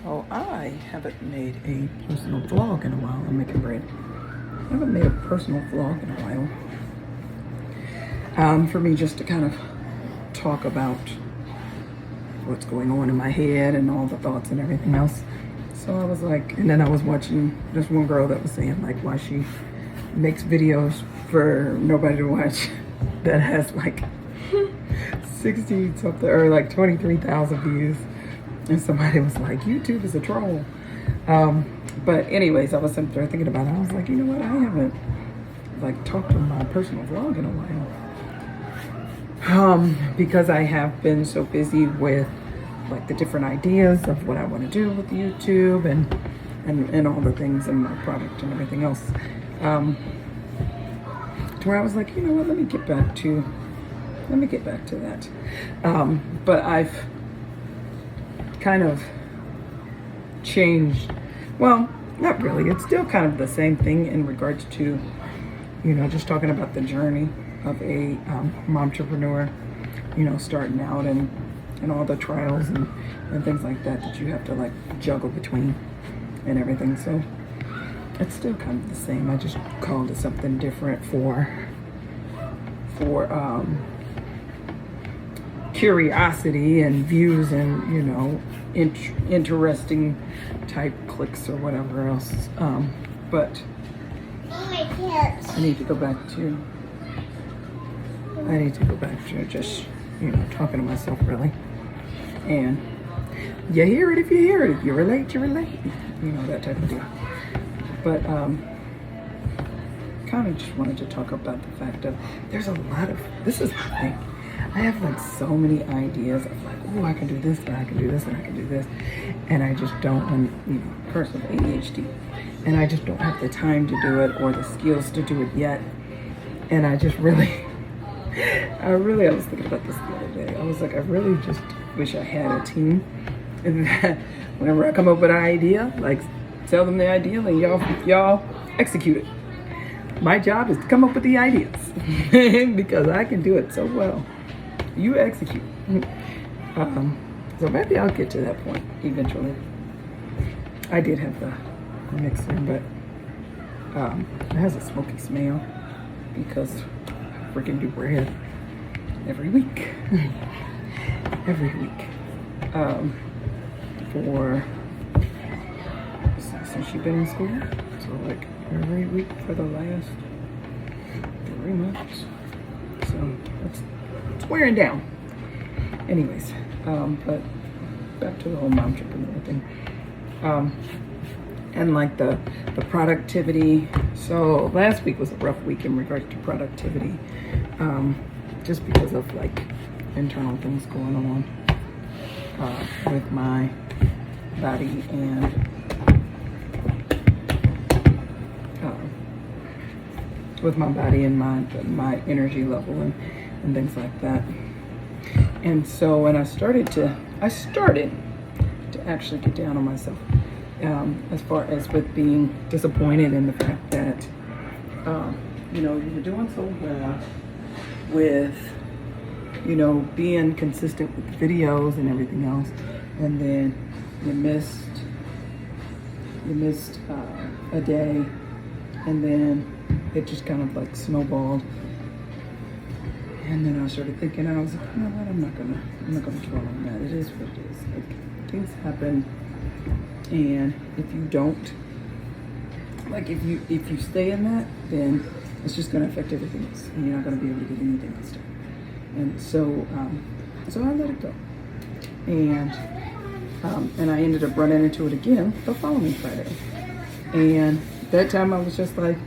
So I haven't made a personal vlog in a while. I'm making bread. I haven't made a personal vlog in a while. For me just to kind of talk about what's going on in my head and all the thoughts and everything else. So I was like, and then I was watching this one girl that was saying like why she makes videos for nobody to watch that has like 60 something or like 23,000 views. And somebody was like, YouTube is a troll. But anyways, I was sitting there thinking about it. I was like, you know what? I haven't like talked on my personal vlog in a while. Because I have been so busy with like the different ideas of what I want to do with YouTube and all the things in my product and everything else. To where I was like, you know what? Let me get back to that. But I've kind of changed. Well, not really. It's still kind of the same thing in regards to, you know, just talking about the journey of a momtrepreneur, you know, starting out and all the trials and things like that you have to like juggle between and everything. So it's still kind of the same. I just called it something different for curiosity and views and, you know, interesting type clicks or whatever else. But I need to go back to just, you know, talking to myself really. And you hear it if you hear it. If you relate, you relate. You know, that type of deal. But kind of just wanted to talk about the fact of there's a lot of, this is the thing. I have like so many ideas of like, oh, I can do this, and I can do this, and I can do this. And I just don't, you know, person with ADHD. And I just don't have the time to do it or the skills to do it yet. And I just really, I was thinking about this the other day. I was like, I really just wish I had a team. And that whenever I come up with an idea, like tell them the idea and y'all execute it. My job is to come up with the ideas because I can do it so well. You execute. So maybe I'll get to that point eventually. I did have the mixer, but it has a smoky smell because I freaking do bread every week. Every week. Since she's been in school. So like every week for the last 3 months. So it's wearing down. Anyways, but back to the whole momtrepreneur thing. And like the productivity. So last week was a rough week in regards to productivity. Just because of like internal things going on with my body and my energy level and things like that. And so when I started to actually get down on myself, as far as with being disappointed in the fact that you know, you were doing so well with, you know, being consistent with videos and everything else, and then you missed a day, and then it just kind of like snowballed. And then I started thinking, I was like, you know what, I'm not gonna dwell on that. It is what it is. Like, things happen, and if you don't, like if you stay in that, then it's just gonna affect everything else, and you're not gonna be able to get anything else done. And so I let it go. And I ended up running into it again the following Friday. And that time I was just like,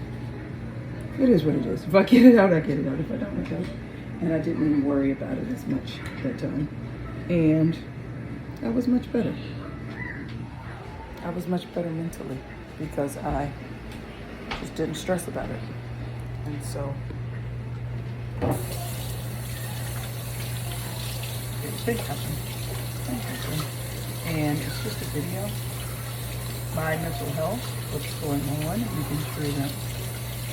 it is what it is. If I get it out, I get it out. If I don't, I don't. And I didn't even worry about it as much that time. And I was much better. I was much better mentally because I just didn't stress about it. And so things happen. And it's just a video. My mental health, what's going on. You can hear that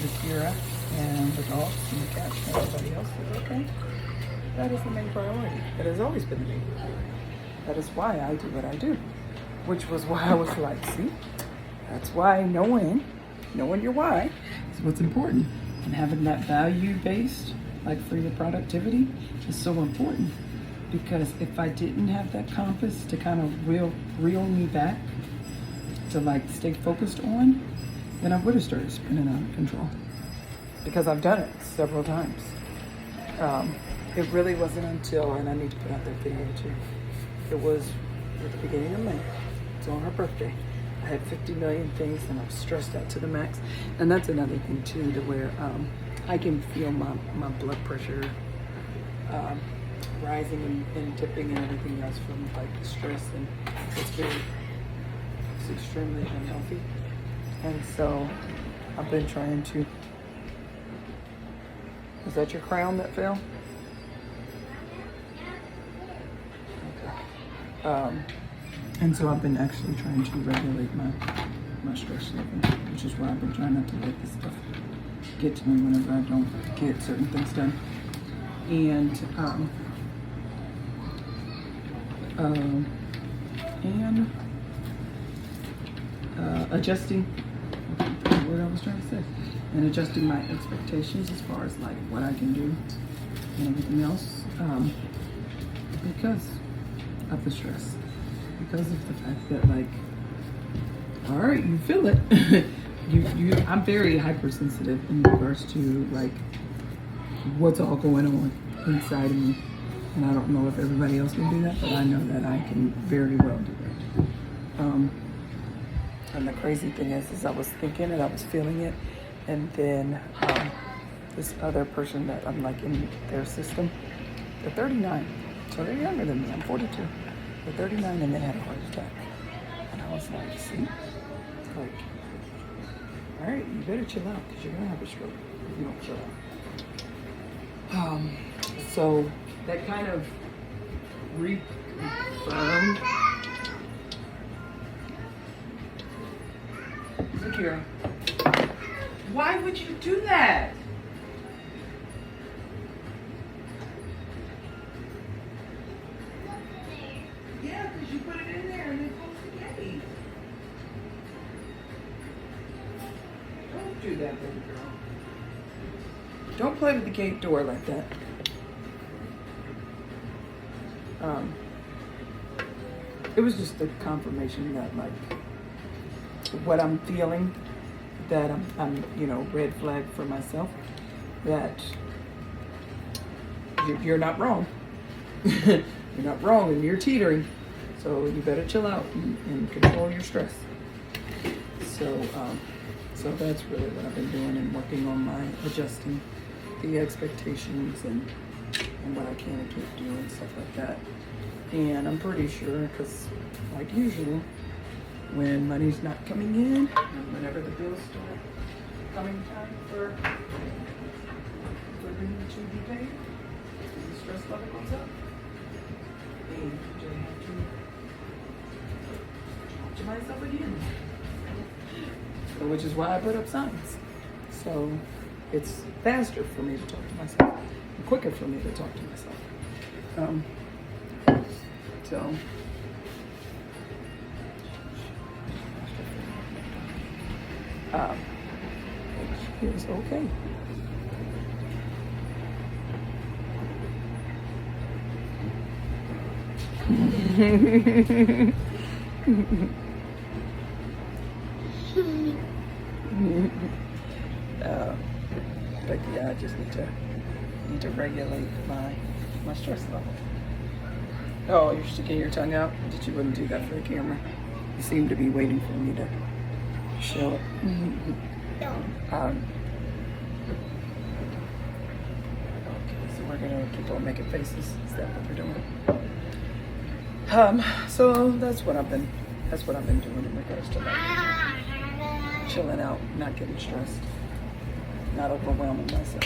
the Kira and the dogs and the cats and everybody else is okay. That is the main priority. That has always been the main priority. That is why I do what I do. which was why I was like, see, that's why knowing your why is what's important. And having that value-based, like for your productivity, is so important. Because if I didn't have that compass to kind of reel me back, to like stay focused on, then I would have started spinning out of control. Because I've done it several times. It really wasn't until, and I need to put out that video too, it was at the beginning of May. It's on her birthday. I had 50 million things and I was stressed out to the max. And that's another thing too, to where I can feel my blood pressure rising and dipping and everything else from like stress, and it's extremely unhealthy. And so I've been trying to, is that your crown that fell? Okay. And so I've been actually trying to regulate my stress level, which is why I've been trying not to let this stuff get to me whenever I don't get certain things done. And adjusting, what I was trying to say, and adjusting my expectations as far as like what I can do and everything else, because of the stress, because of the fact that like, all right, you feel it. I'm very hypersensitive in regards to like what's all going on inside of me. And I don't know if everybody else can do that, but I know that I can very well do that. And the crazy thing is I was thinking it, I was feeling it, and then this other person that I'm like in their system, they're 39, so they're younger than me. I'm 42. They're 39 and they had a heart attack. And I was like, see, like, all right, you better chill out because you're gonna have a stroke if you don't chill out. So that kind of reaffirmed. Zakira, why would you do that? Yeah, because you put it in there and it closed the gate. Don't do that, baby girl. Don't play with the gate door like that. It was just a confirmation that like what I'm feeling, that I'm you know, red flag for myself, that you're not wrong. You're not wrong and you're teetering. So you better chill out and control your stress. So so that's really what I've been doing, and working on my adjusting the expectations and what I can and can't do and stuff like that. And I'm pretty sure, because like usual, when money's not coming in, and whenever the bills start coming time for them to be paid, the stress level goes up. And you have to talk to myself again. So, which is why I put up signs. So it's faster for me to talk to myself, and quicker for me to talk to myself. So it's okay. But yeah, I just need to regulate my stress level. Oh, you're sticking your tongue out? That you wouldn't do that for the camera. You seem to be waiting for me to show it. Okay, so we're gonna keep on making faces. Is that what we're doing? So that's what I've been doing in regards to like chilling out, not getting stressed, not overwhelming myself.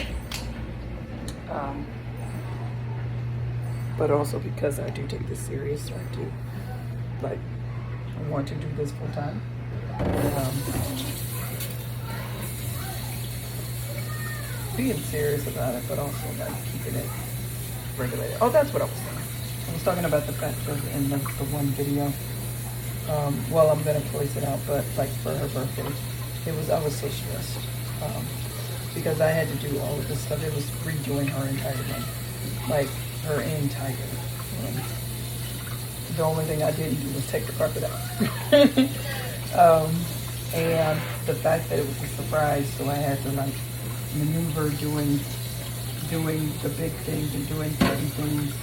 But also because I do take this serious, I do like I want to do this full time. Being serious about it, but also like keeping it regulated. Oh, that's what I was saying. I was talking about the fact of in the one video Well, I'm gonna place it out, but like for her birthday, I was so stressed because I had to do all of this stuff. It was redoing her entire room, like her entire room. The only thing I didn't do was take the carpet out. And the fact that it was a surprise, so I had to like maneuver doing the big things and doing certain things.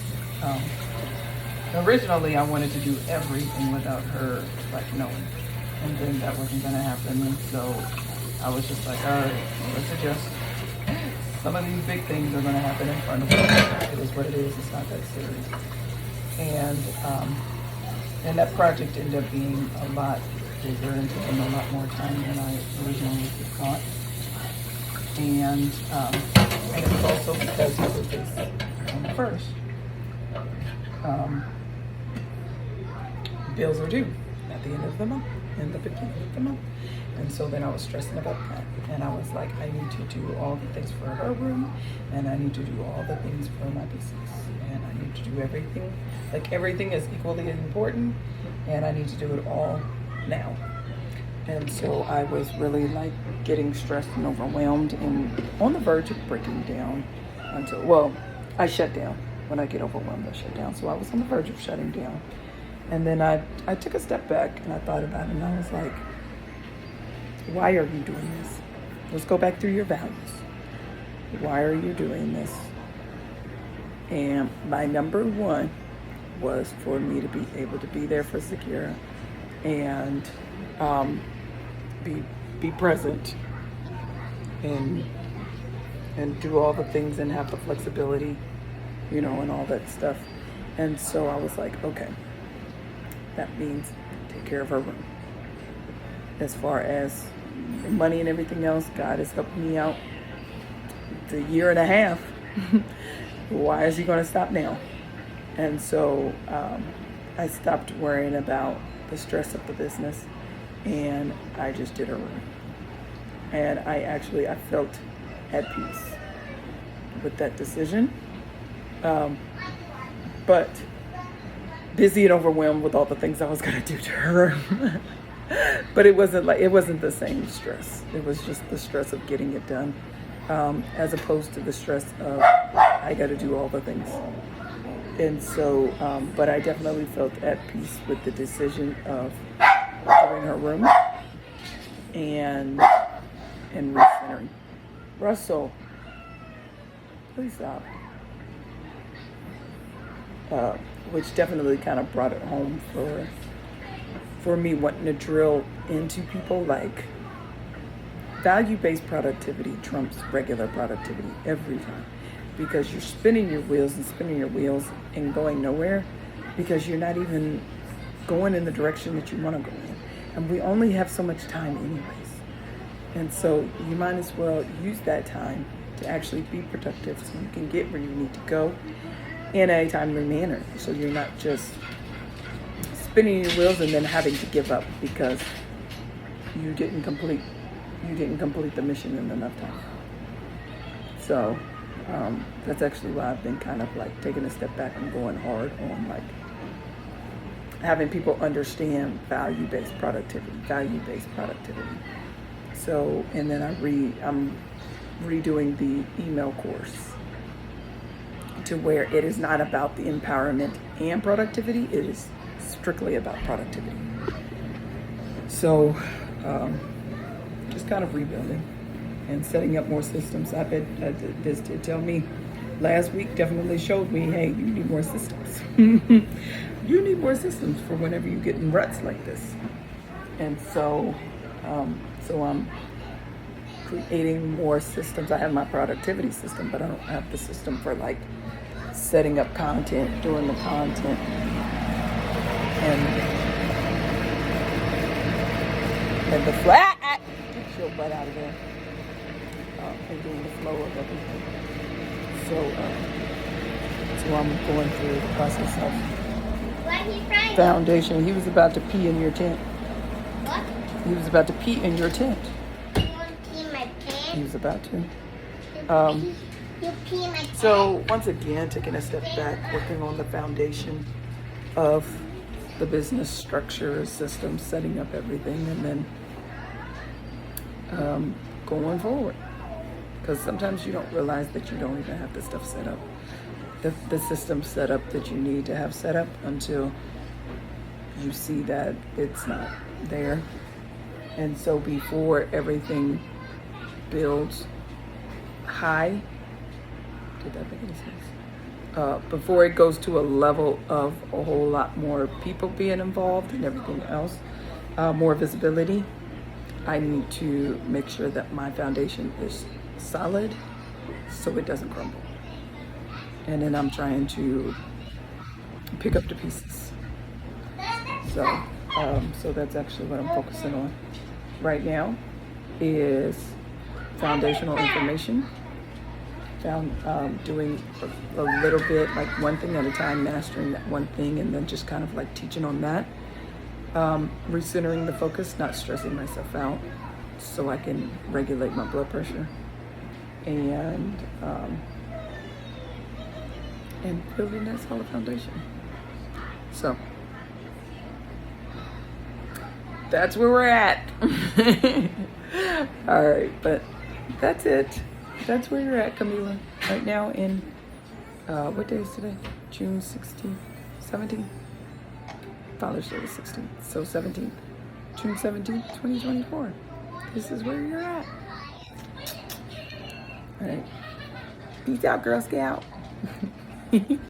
Originally, I wanted to do everything without her like knowing, and then that wasn't gonna happen. And so I was just like, all right, let's adjust. Some of these big things are gonna happen in front of her. It is what it is. It's not that serious. And that project ended up being a lot bigger and taking a lot more time than I originally thought. And it was also because it was this first. Bills are due at the end of the month, in the beginning of the month. And so then I was stressing about that. And I was like, I need to do all the things for her room, and I need to do all the things for my business. And I need to do everything. Like everything is equally important, and I need to do it all now. And so I was really like getting stressed and overwhelmed and on the verge of breaking down until, well, I shut down. When I get overwhelmed, I shut down. So I was on the verge of shutting down. And then I took a step back and I thought about it, and I was like, why are you doing this? Let's go back through your values. Why are you doing this? And my number one was for me to be able to be there for Zakira and be present and do all the things and have the flexibility, you know, and all that stuff. And so I was like, okay, that means take care of her room. As far as money and everything else, God has helped me out the year and a half. Why is he going to stop now? And so I stopped worrying about the stress of the business, and I just did her room. And I felt at peace with that decision. But busy and overwhelmed with all the things I was going to do to her. But it wasn't the same stress. It was just the stress of getting it done, as opposed to the stress of I got to do all the things. And so, but I definitely felt at peace with the decision of doing her room and recentering. Russell, please stop. Which definitely kind of brought it home for me wanting to drill into people, like value-based productivity trumps regular productivity every time, because you're spinning your wheels and going nowhere because you're not even going in the direction that you want to go in. And we only have so much time anyways. And so you might as well use that time to actually be productive so you can get where you need to go in a timely manner. So you're not just spinning your wheels and then having to give up because you didn't complete the mission in enough time. So that's actually why I've been kind of like taking a step back and going hard on like having people understand value-based productivity. So, and then I'm redoing the email course to where it is not about the empowerment and productivity, it is strictly about productivity. So, just kind of rebuilding and setting up more systems. This did tell me last week, definitely showed me, hey, you need more systems. You need more systems for whenever you get in ruts like this. And so I'm creating more systems. I have my productivity system, but I don't have the system for like setting up content, doing the content, and the flat. Get your butt out of there. And doing the flow of everything. So I'm going through the process of foundation. He was about to pee in your tent. What? He was about to pee in your tent. You want to pee in my pants? He was about to. You pee in my pants? So once again, taking a step back, working on the foundation of the business structure, system, setting up everything, and then going forward. Because sometimes you don't realize that you don't even have the stuff set up, the system set up that you need to have set up until you see that it's not there. And so before everything builds high, did that make any sense? Before it goes to a level of a whole lot more people being involved and everything else, more visibility, I need to make sure that my foundation is solid so it doesn't crumble. And then I'm trying to pick up the pieces. So that's actually what I'm focusing on right now is foundational information. Doing a little bit, like one thing at a time, mastering that one thing, and then just kind of like teaching on that. Recentering the focus, not stressing myself out, so I can regulate my blood pressure, and building that solid foundation. So that's where we're at. All right, but that's it. That's where you're at, Camila. Right now in, what day is today? June 16th, 17th? Father's Day is 16th, so 17th. June 17th, 2024. This is where you're at. All right. Peace out, Girl Scout.